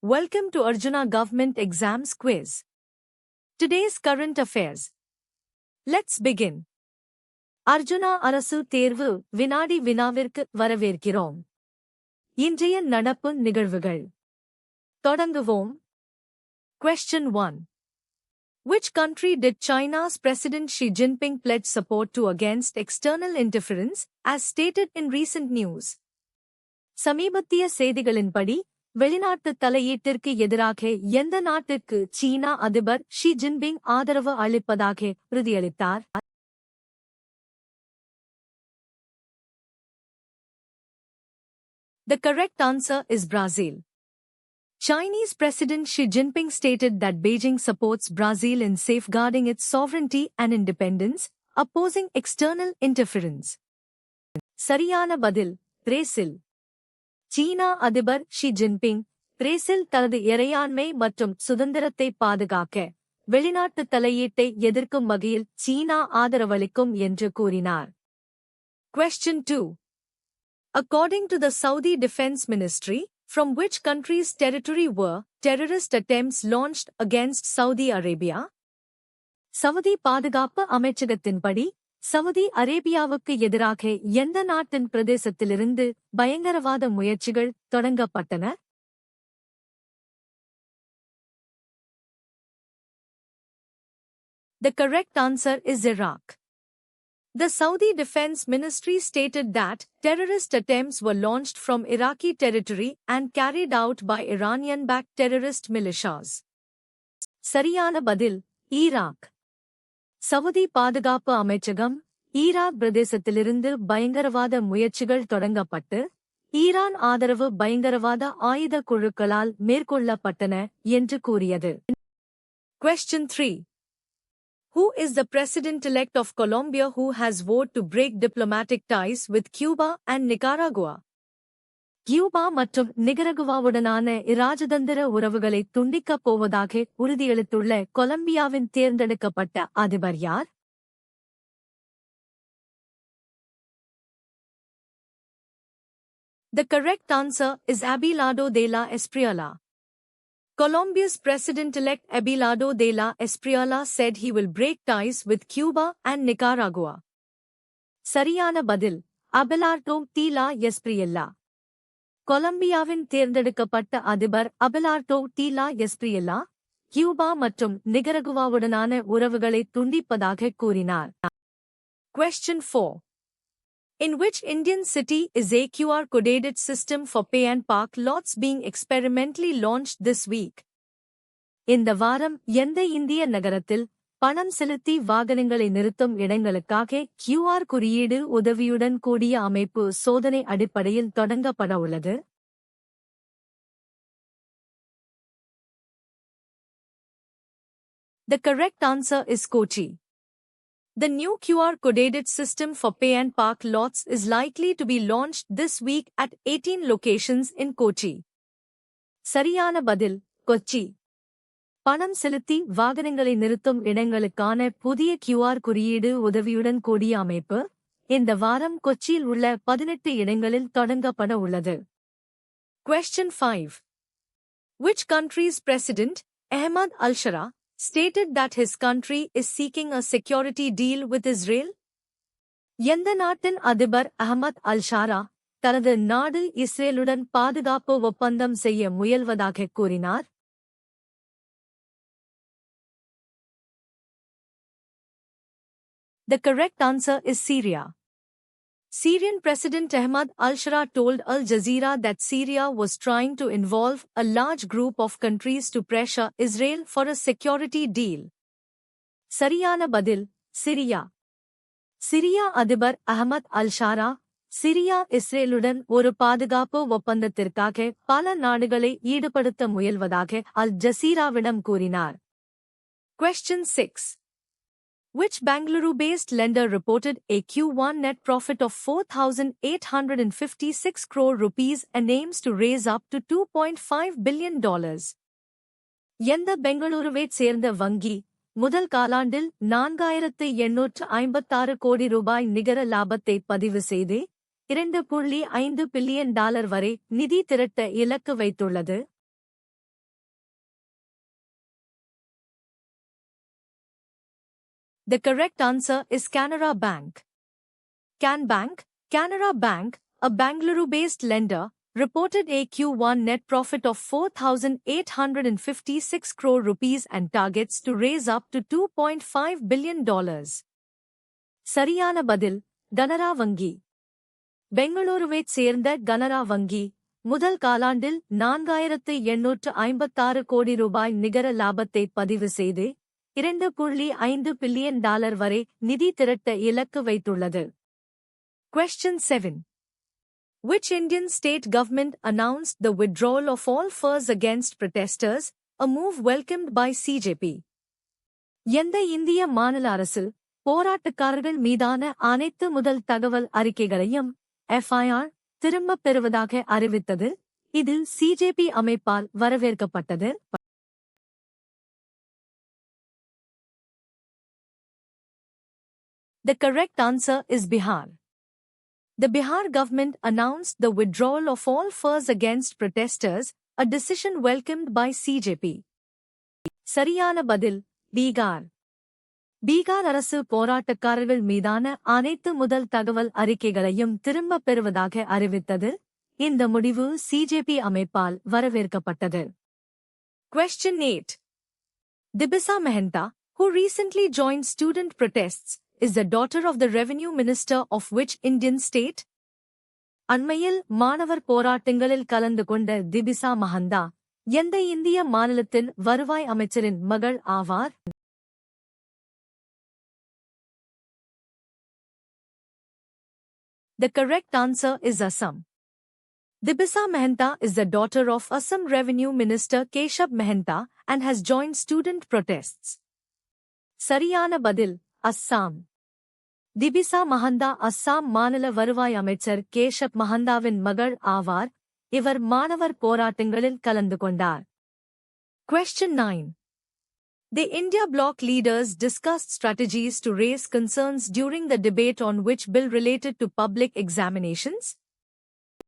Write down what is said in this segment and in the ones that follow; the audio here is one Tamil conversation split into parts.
Welcome to Arjuna Government Exams Quiz. Today's current affairs. Let's begin. Arjuna அரசு தேர்வு வினாடி வினாவிற்கு வரவேற்கிறோம். இன்றைய நடப்பு நிகழ்வுகள். தொடங்குவோம். Question 1. Which country did China's President Xi Jinping pledge support to against external interference, as stated in recent news? சமீபத்திய செய்திகளின்படி வெளிநாட்டு தலையீட்டிற்கு எதிராக எந்த நாட்டிற்கு சீனா அதிபர் ஷி ஜின்பிங் ஆதரவு அளிப்பதாக உறுதியளித்தார்? The correct answer is Brazil. Chinese President Xi Jinping stated that Beijing supports Brazil in safeguarding its sovereignty and independence, opposing external interference. சரியான பதில் பிரேசில். சீனா அதிபர் ஷி ஜின்பிங் பிரேசில் தனது இறையாண்மை மற்றும் சுதந்திரத்தை பாதுகாக்க வெளிநாட்டு தலையீட்டை எதிர்க்கும் வகையில் சீனா ஆதரவளிக்கும் என்று கூறினார். Question 2. According to the Saudi Defense Ministry, from which country's territory were terrorist attempts launched against Saudi Arabia? Saudi பாதுகாப்பு அமைச்சகத்தின்படி சவுதி அரேபியாவுக்கு எதிராக எந்த நாட்டின் பிரதேசத்திலிருந்து பயங்கரவாத முயற்சிகள் தொடங்கப்பட்டன? The correct answer is Iraq. The Saudi Defense Ministry stated that terrorist attempts were launched from Iraqi territory and carried out by Iranian-backed terrorist militias. சரியான பதில் ஈராக். சவுதி பாதுகாப்பு அமைச்சகம் ஈராக் பிரதேசத்திலிருந்து பயங்கரவாத முயற்சிகள் தொடங்கப்பட்டு ஈரான் ஆதரவு பயங்கரவாத ஆயுத குழுக்களால் மேற்கொள்ளப்பட்டன என்று கூறியது. Question 3. Who is the president-elect of Colombia who has vowed to break diplomatic ties with Cuba and Nicaragua? Cuba மற்றும் நிகரகுவாவுடனான இராஜதந்திர உறவுகளை துண்டிக்கப் போவதாக உறுதியளித்துள்ள கொலம்பியாவின் தேர்ந்தெடுக்கப்பட்ட அதிபர் யார்? The correct answer is Abelardo de la Espriella. Colombia's president-elect Abelardo de la Espriella said he will break ties with Cuba and Nicaragua. சரியான பதில் அபெலார்டோ டி லா எஸ்பிரியல்லா. கொலம்பியாவின் தேர்ந்தெடுக்கப்பட்ட அதிபர் அபெலார்டோ டி லா எஸ்பிரியல்லா கியூபா மற்றும் நிகரகுவாவுடனான உறவுகளை துண்டிப்பதாக கூறினார். Question 4. In which Indian city is a QR-coded system for pay and park lots being experimentally launched this week? இந்த வாரம் எந்த இந்திய நகரத்தில் பணம் செலுத்தி வாகனங்களை நிறுத்தும் இடங்களுக்காக QR குறியீடு உதவியுடன் கூடிய அமைப்பு சோதனை அடிப்படையில் தொடங்கப்பட உள்ளது? The correct answer is Kochi. The new QR-coded system for pay and park lots is likely to be launched this week at 18 locations in Kochi. சரியான பதில் கொச்சி. பணம் செலுத்தி வாகனங்களை நிறுத்தும் இடங்களுக்கான புதிய QR குறியீடு உதவியுடன் கூடிய அமைப்பு இந்த வாரம் கொச்சியில் உள்ள 18 இடங்களில் தொடங்கப்பட உள்ளது. Question 5. Which country's president, Ahmad al-Shara, stated that his country is seeking a security deal with Israel? எந்த நாட்டின் அதிபர் அஹ்மத் அல்-ஷாரா தனது நாடு இஸ்ரேலுடன் பாதுகாப்பு ஒப்பந்தம் செய்ய முயல்வதாக கூறினார்? The correct answer is Syria. Syrian President Ahmad al-Shara told Al Jazeera that Syria was trying to involve a large group of countries to pressure Israel for a security deal. சரியான பதில் சிரியா. சிரியா அதிபர் அஹ்மத் அல்-ஷாரா சிரியா இஸ்ரேலுடன் ஒரு பாதுகாப்பு ஒப்பந்தத்திற்காக பல நாடுகளை ஈடுபடுத்த முயல்வதாக அல் ஜசீராவிடம் கூறினார். Question 6. Which Bangalore-based lender reported a Q1 net profit of 4,856 crore rupees and aims to raise up to $2.5 billion? எந்த பெங்களூருவைச் சேர்ந்த வங்கி முதல் காலாண்டில் 4,856 கோடி ரூபாய் நிகர லாபத்தை பதிவு செய்து $2.5 பில்லியன் வரை நிதி திரட்ட இலக்கு வைத்துள்ளது? The correct answer is Canara Bank. Canara Bank, a Bangalore-based lender, reported a Q1 net profit of 4,856 crore rupees and targets to raise up to $2.5 billion. சரியான பதில் கனரா வங்கி. பெங்களூருவைச் சேர்ந்த கனரா வங்கி முதல் காலாண்டில் 4,856 கோடி ரூபாய் நிகர லாபத்தை பதிவு செய்து $2.5 பில்லியன் வரை நிதி திரட்ட இலக்கு வைத்துள்ளது. Question 7. Which Indian state government announced the withdrawal of all furs against protesters, a move welcomed by CJP? எந்த இந்திய மாநில அரசு போராட்டக்காரர்கள் மீதான அனைத்து முதல் தகவல் அறிக்கைகளையும் FIR திரும்பப் பெறுவதாக அறிவித்தது? இது CJP அமைப்பால் வரவேற்கப்பட்டது. The correct answer is Bihar. The Bihar government announced the withdrawal of all furs against protesters, a decision welcomed by CJP. சரியான பதில் பீகார். பீகார் அரசு போராட்டக்காரர்கள் மீதான அனைத்து முதல் தகவல் அறிக்கைகளையும் திரும்பப் பெறுவதாக அறிவித்தது. இந்த முடிவு CJP அமைப்பால் வரவேற்கப்பட்டது. Question 8. Dibisa Mehta, who recently joined student protests, is the daughter of the revenue minister of which Indian state? அண்மையில் மாணவர் போராட்டங்களில் கலந்து கொண்ட திபிசா மஹந்தா எந்த இந்திய மாநிலத்தின் வருவாய் அமைச்சரின் மகள் ஆவார்? The correct answer is Assam. Dibisa Mehta is the daughter of Assam Revenue Minister Keshab Mehta and has joined student protests. சரியான பதில் அஸ்ஸாம். திபிசா மஹந்தா அஸ்ஸாம் மாநில வருவாய் அமைச்சர் கேஷப் மஹந்தாவின் மகள் ஆவார். இவர் மாணவர் போராட்டங்களில் கலந்து கொண்டார். Question 9. The India bloc leaders discussed strategies to raise concerns during the debate on which bill related to public examinations?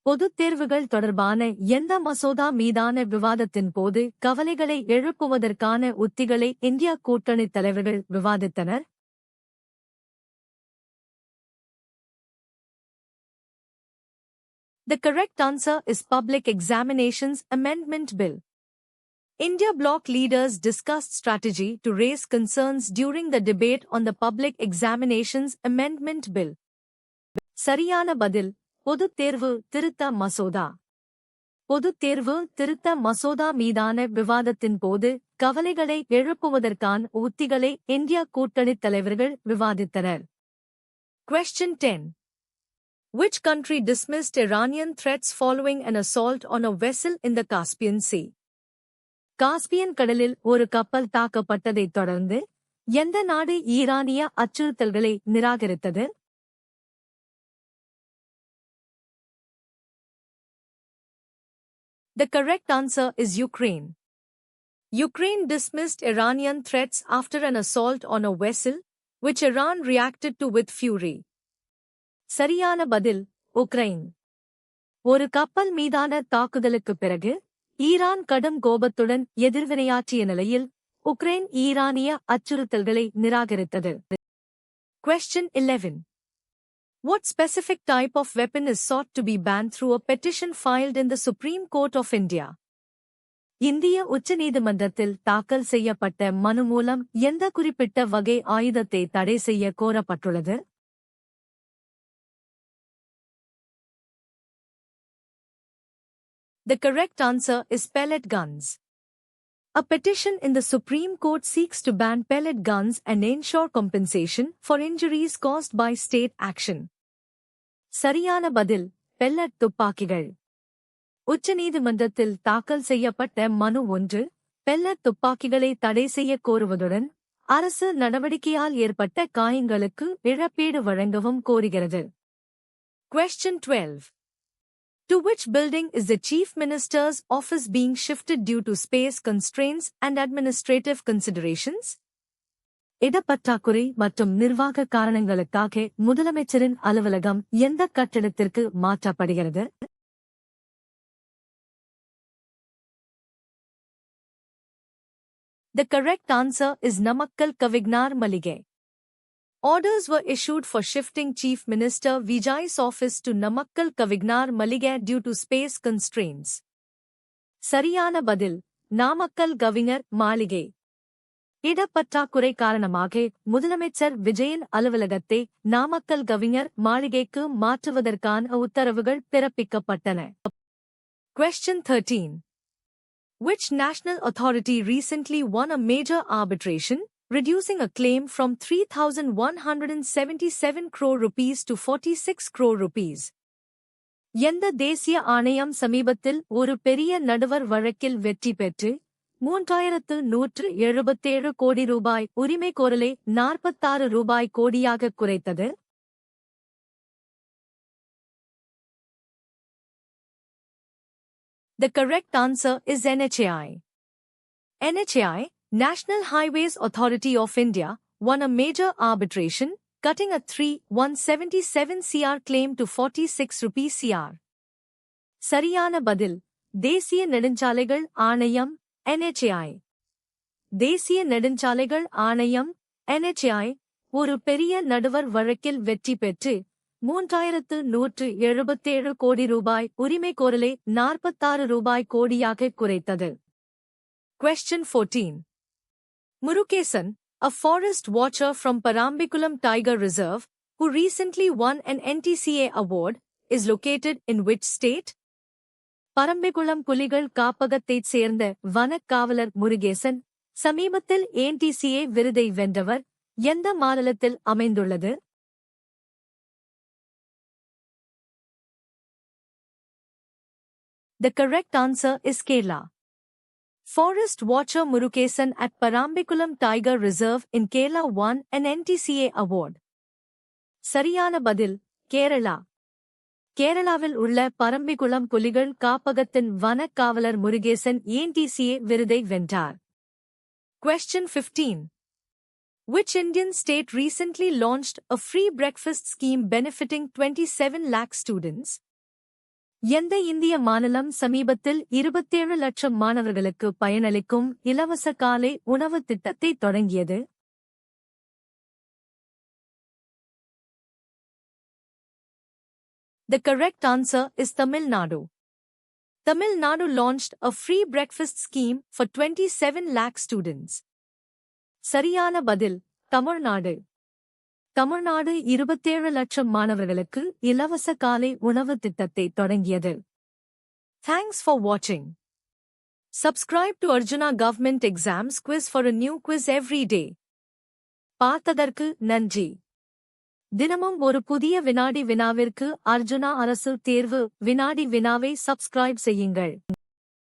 பொதுத் தேர்வுகள் தொடர்பான எந்த மசோதா மீதான விவாதத்தின் போது கவலைகளை எழுப்புவதற்கான உத்திகளை இந்தியா கூட்டணித் தலைவர்கள் விவாதித்தனர்? The correct answer is Public Examinations Amendment Bill. India bloc leaders discussed strategy to raise concerns during the debate on the Public Examinations Amendment Bill. சரியான பதில் பொதுத் தேர்வு திருத்த மசோதா. பொதுத் தேர்வு திருத்த மசோதா மீதான விவாதத்தின் போது கவலைகளை எழுப்புவதற்கான உத்திகளை இந்தியா கூட்டணித் தலைவர்கள் விவாதித்தனர். Question 10. Which country dismissed Iranian threats following an assault on a vessel in the Caspian Sea? Caspian கடலில் ஒரு கப்பல் தாக்கப்பட்டதைத் தொடர்ந்து எந்த நாடு ஈரானிய அச்சுறுத்தல்களை நிராகரித்தது? The correct answer is Ukraine. Ukraine dismissed Iranian threats after an assault on a vessel, which Iran reacted to with fury. சரியான பதில் உக்ரைன். ஒரு கப்பல் மீதான தாக்குதலுக்குப் பிறகு ஈரான் கடும் கோபத்துடன் எதிர்வினையாற்றிய நிலையில் உக்ரைன் ஈரானிய அச்சுறுத்தல்களை நிராகரித்தது. Question 11. What specific type of weapon is sought to be banned through a petition filed in the Supreme Court of India? இந்திய உச்சநீதிமன்றத்தில் தாக்கல் செய்யப்பட்ட மனு மூலம் எந்த குறிப்பிட்ட வகை ஆயுதத்தை தடை செய்ய கோரப்பட்டுள்ளது? The correct answer is pellet guns. A petition in the Supreme Court seeks to ban pellet guns and ensure compensation for injuries caused by state action. சரியான பதில் பெல்லட் துப்பாக்கிகள். உச்சநீதிமன்றத்தில் தாக்கல் செய்யப்பட்ட மனு ஒன்று பெல்லட் துப்பாக்கிகளை தடை செய்ய கோருவதுடன் அரசு நடவடிக்கையால் ஏற்பட்ட காயங்களுக்கு இழப்பீடு வழங்கவும் கோருகிறது. Question 12. To which building is the Chief Minister's office being shifted due to space constraints and administrative considerations? இடப்பற்றாக்குறை மற்றும் நிர்வாக காரணங்களுக்காக முதலமைச்சரின் அலுவலகம் எந்த கட்டடத்திற்கு மாற்றப்படுகிறது? The correct answer is Namakkal Kavignar Malige. Orders were issued for shifting Chief Minister Vijay's office to Namakkal Kavignar Maligai due to space constraints. சரியான பதில் நாமக்கல் கவிஞர் மாளிகை. இடப்பற்றாக்குறை காரணமாக முதலமைச்சர் விஜயன் அலுவலகத்தை நாமக்கல் கவிஞர் மாளிகைக்கு மாற்றுவதற்கான உத்தரவுகள் பிறப்பிக்கப்பட்டன. Question 13. Which national authority recently won a major arbitration, reducing a claim from 3,177 crore rupees to 46 crore rupees? எந்த தேசிய ஆணையம் சமீபத்தில் ஒரு பெரிய நடுவர் வழக்கில் வெற்றி பெற்று 3,177 கோடி ரூபாய் உரிமைகோரலை 46 ரூபாய் கோடியாக குறைத்தது? The correct answer is NHAI. NHAI, National Highways Authority of India, won a major arbitration, cutting a 3,177 crore claim to 46 rupees crore. சரியான பதில் தேசிய நெடுஞ்சாலைகள் ஆணையம் NHAI. தேசிய நெடுஞ்சாலைகள் ஆணையம் NHAI ஒரு பெரிய நடுவர் வழக்கில் வெற்றி பெற்று 3,177 கோடி ரூபாய் உரிமைகோரலை 46 ரூபாய் கோடியாக குறைத்தது. Question 14. Murugesan, a forest watcher from Parambikulam Tiger Reserve, who recently won an NTCA award, is located in which state? Parambikulam புலிகள் காப்பகத்தைச் சேர்ந்த வனக்காவலர் முருகேசன் சமீபத்தில் NTCA விருதை வென்றவர் எந்த மாநிலத்தில் அமைந்துள்ளது? The correct answer is Kerala. Forest watcher Murugesan at Parambikulam Tiger Reserve in Kerala won an NTCA award. சரியான பதில் கேரளா. கேரளாவில் உள்ள பரம்பிக்குளம் புலிகள் காப்பகத்தின் வனக்காவலர் முருகேசன் NTCA விருதை வென்றார். Question 15. Which Indian state recently launched a free breakfast scheme benefiting 27 lakh students? எந்த இந்திய மாநிலம் சமீபத்தில் 27 லட்சம் மாணவர்களுக்கு பயனளிக்கும் இலவச காலை உணவு திட்டத்தை தொடங்கியது? The correct answer is Tamil Nadu. Tamil Nadu launched a free breakfast scheme for 27 lakh students. சரியான பதில் தமிழ்நாடு. தமிழ்நாடு 27 லட்சம் மாணவர்களுக்கு இலவச காலை உணவு திட்டத்தை தொடங்கியது. Thanks for watching. Subscribe to Arjuna Government Exams Quiz for a new quiz every day. பார்த்ததற்கு நன்றி. தினமும் ஒரு புதிய வினாடி வினாவிற்கு அர்ஜுனா அரசு தேர்வு வினாடி வினாவை சப்ஸ்கிரைப் செய்யுங்கள்.